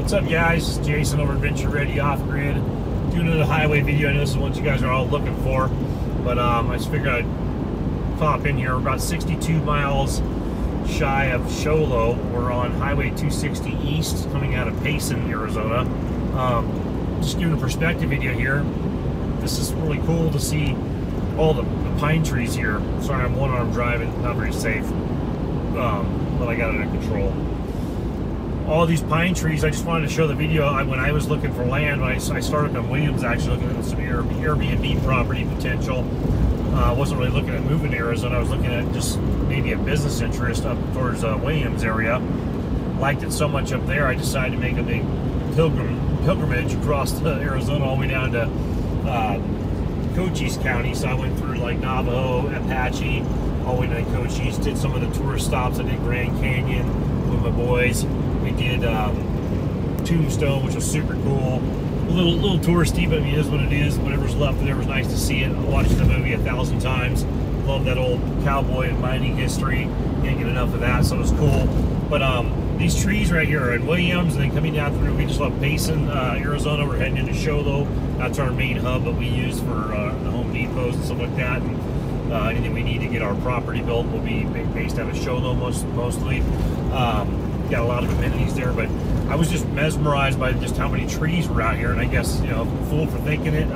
What's up, guys? It's Jason over at Venture Ready Off Grid, doing another highway video. I know this is what you guys are all looking for, but I just figured I'd pop in here. We're about 62 miles shy of Sholo. We're on Highway 260 East, coming out of Payson, Arizona. Just giving a perspective video here. This is really cool to see all the pine trees here. Sorry, I'm one-arm driving, not very safe, but I got it under control. All these pine trees, I just wanted to show the video. When I was looking for land, when I started on Williams, actually looking at some Airbnb property potential. I wasn't really looking at moving to Arizona. I was looking at just maybe a business interest up towards Williams area. Liked it so much up there, I decided to make a big pilgrimage across Arizona all the way down to Cochise County. So I went through like Navajo, Apache, all the way to Cochise, did some of the tourist stops. I did Grand Canyon with my boys. We did Tombstone, which was super cool. A little touristy, but I mean, it is what it is. Whatever's left there was nice to see it. I watched the movie 1,000 times. Love that old cowboy and mining history. Can't get enough of that, so it was cool. But these trees right here are in Williams, and then coming down through, we just left Payson, Arizona. We're heading into Sholo. That's our main hub that we use for the Home Depots and stuff like that. And anything we need to get our property built will be based out of Sholo mostly. Got a lot of amenities there, but I was just mesmerized by just how many trees were out here, and I guess, you know, fool for thinking it.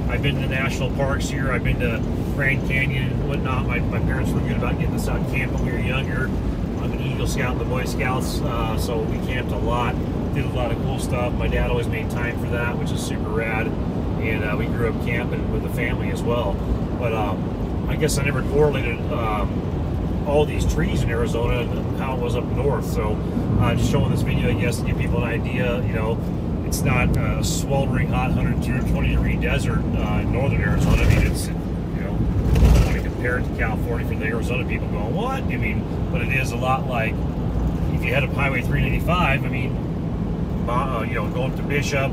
I've been to national parks here. I've been to Grand Canyon and whatnot. My parents were good about getting us out camping when we were younger. I'm an Eagle Scout in the Boy Scouts, so we camped a lot, did a lot of cool stuff. My dad always made time for that, which is super rad, and we grew up camping with the family as well. But I guess I never correlated all these trees in Arizona and how it was up north. So just showing this video, I guess, to give people an idea. You know, it's not a sweltering hot 120 degree desert in northern Arizona. I mean, it's, you know, I don't want to compare it to California for the Arizona people going, what? I mean, but it is a lot like if you head up Highway 395. I mean, you know, going to Bishop,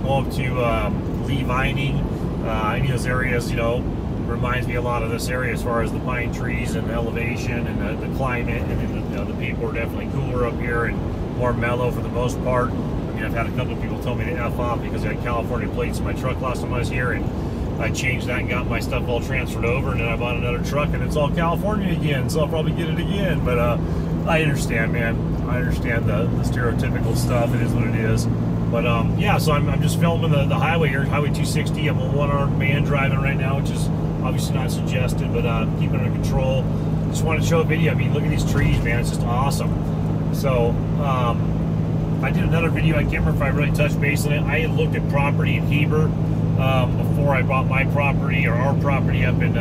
going up to Lee Vining, any of those areas, you know, reminds me a lot of this area as far as the pine trees and the elevation and the climate, and then you know, the people are definitely cooler up here and more mellow for the most part. I mean, I've had a couple of people tell me to F off because I had California plates in my truck last time I was here, and I changed that and got my stuff all transferred over, and then I bought another truck and it's all California again, so I'll probably get it again. But I understand, man. I understand the stereotypical stuff. It is what it is. But yeah, so I'm just filming the highway here, Highway 260. I'm a one-armed man driving right now, which is obviously not suggested, but keeping it under control. Just wanted to show a video. I mean, look at these trees, man. It's just awesome. So I did another video. I can't remember if I really touched base on it. I had looked at property in Heber before I bought my property, or our property up in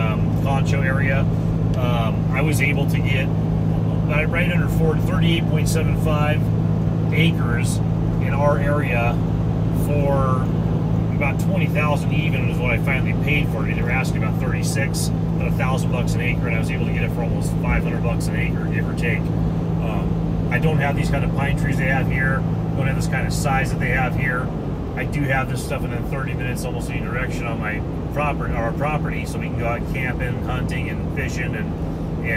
Concho area. I was able to get right under 38.75 acres in our area for about 20,000 even is what I finally paid for it. They were asking about 36, but $1,000 an acre, and I was able to get it for almost $500 an acre, give or take. I don't have these kind of pine trees they have here. Don't have this kind of size that they have here. I do have this stuff in 30 minutes, almost any direction on my property, our property, so we can go out camping, hunting, and fishing, and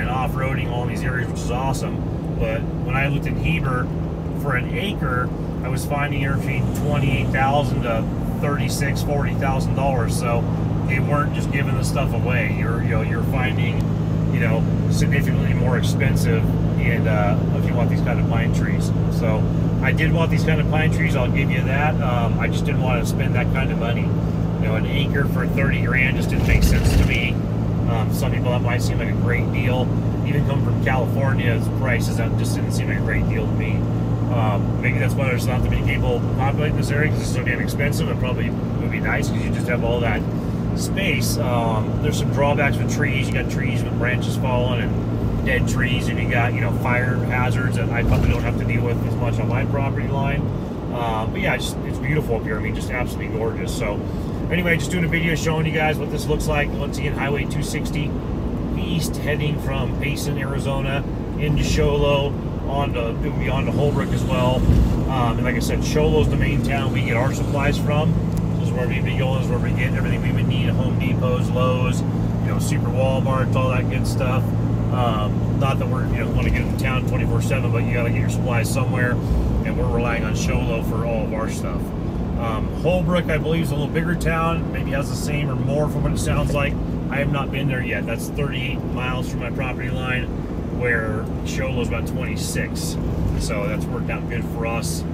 off-roading all in these areas, which is awesome. But when I looked at Heber for an acre, I was finding here between $28,000 to $36,000, $40,000. So they weren't just giving the stuff away. You're finding, you know, significantly more expensive, and if you want these kind of pine trees. So I did want these kind of pine trees, I'll give you that. I just didn't want to spend that kind of money. You know, an acre for 30 grand just didn't make sense to me. Some people, that might seem like a great deal. Even coming from California's prices, that just didn't seem like a great deal to me. Maybe that's why there's not that many people populating this area, because it's so damn expensive. It probably would be nice because you just have all that space. There's some drawbacks with trees. You got trees with branches falling and dead trees, and you got, you know, fire hazards that I probably don't have to deal with as much on my property line. But yeah, it's beautiful up here. I mean, just absolutely gorgeous. So anyway, just doing a video showing you guys what this looks like. Once again, Highway 260 East, heading from Payson, Arizona into Sholo. It will be on to Holbrook as well. And like I said, Sholo's the main town we get our supplies from. This is where we be going. This is where we get everything we would need at Home Depots, Lowe's, you know, Super Walmarts, all that good stuff. Not that we're, want to get in town 24/7, but you got to get your supplies somewhere, and we're relying on Show Low for all of our stuff. Holbrook, I believe, is a little bigger town. Maybe has the same or more from what it sounds like. I have not been there yet. That's 38 miles from my property line, where Show Low's about 26. So that's worked out good for us.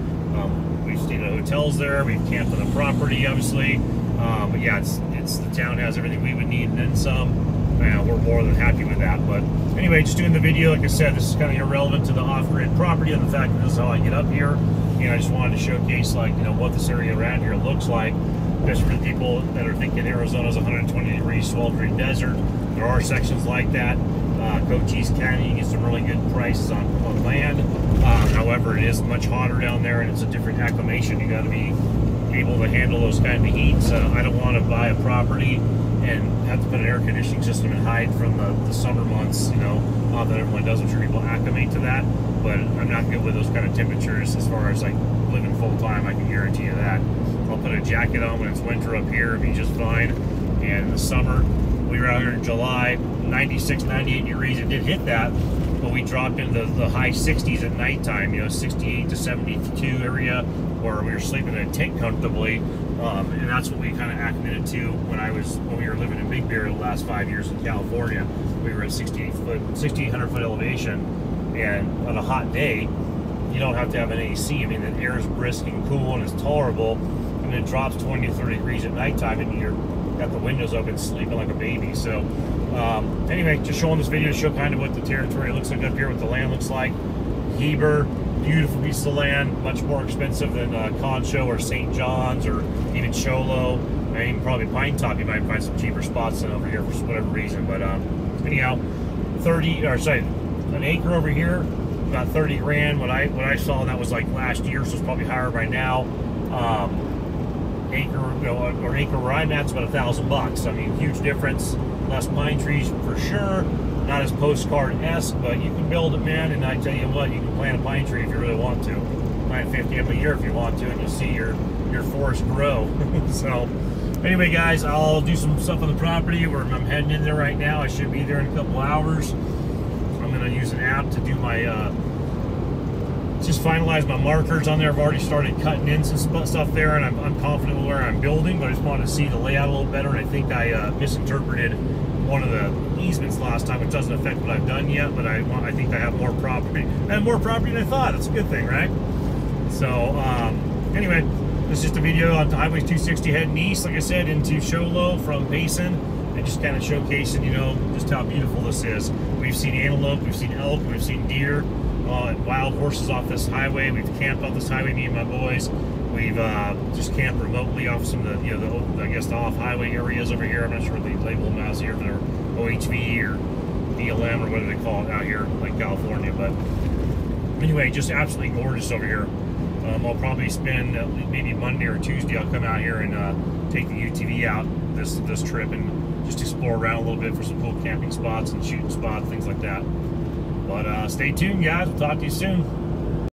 We've stayed at hotels there. We've camped on the property, obviously. But yeah, the town has everything we would need and then some. We're more than happy with that. But anyway, just doing the video. Like I said, this is kind of irrelevant to the off-grid property and the fact that this is how I get up here. I just wanted to showcase, like, what this area around here looks like, especially for the people that are thinking Arizona's 120 degree sweltering desert. There are sections like that. Cochise County, you get some really good prices on land. However, it is much hotter down there, and it's a different acclimation. You got to be able to handle those kind of heats. I don't want to buy a property and have to put an air conditioning system and hide from the summer months. Not that everyone does. I'm sure people acclimate to that, but I'm not good with those kind of temperatures as far as like living full time. I can guarantee you that. I'll put a jacket on when it's winter up here, it'll be just fine. And in the summer, we were out here in July, 96, 98 degrees. It did hit that, but we dropped into the high 60s at nighttime, 68 to 72 area, where we were sleeping in a tent comfortably. And that's what we kind of acclimated to when we were living in Big Bear the last 5 years in California. We were at 6,800 foot elevation, and on a hot day, you don't have to have an AC. I mean, the air is brisk and cool and it's tolerable. And it drops 20 to 30 degrees at nighttime, and you're got the windows open, sleeping like a baby. So anyway, just showing this video to show kind of what the territory looks like up here, what the land looks like. Heber, beautiful piece of land, much more expensive than Concho or St. John's or even Show Low, and even probably Pine Top. You might find some cheaper spots than over here for whatever reason. But anyhow, an acre over here, about 30 grand. What I saw, that was like last year, so it's probably higher by now. Acre, or acre where I'm at, it's about $1,000. I mean, huge difference. Less pine trees for sure. Not as postcard-esque, but you can build it, man. And I tell you what, you can plant a pine tree if you really want to. Plant 50 of them a year if you want to, and you'll see your forest grow. So, anyway, guys, I'll do some stuff on the property. I'm heading in there right now. I should be there in a couple hours. I'm going to use an app to do my just finalize my markers on there. I've already started cutting in some stuff there, and I'm confident with where I'm building, but I just wanted to see the layout a little better, and I think I misinterpreted one of the easements last time, which doesn't affect what I've done yet, but I think I have more property. I have more property than I thought. That's a good thing, right? So, anyway, this is just a video on Highway 260 heading east, like I said, into Show Low from Payson, and just kind of showcasing, just how beautiful this is. We've seen antelope, we've seen elk, we've seen deer, wild horses off this highway. We've camped off this highway, me and my boys. We've just camped remotely off some of the, I guess, the off-highway areas over here. I'm not sure what they label them as here, if they're OHV or BLM or whatever they call it out here, like California. But anyway, just absolutely gorgeous over here. I'll probably spend maybe Monday or Tuesday. I'll come out here and take the UTV out this trip and just explore around a little bit for some cool camping spots and shooting spots, things like that. But stay tuned, guys. We'll talk to you soon.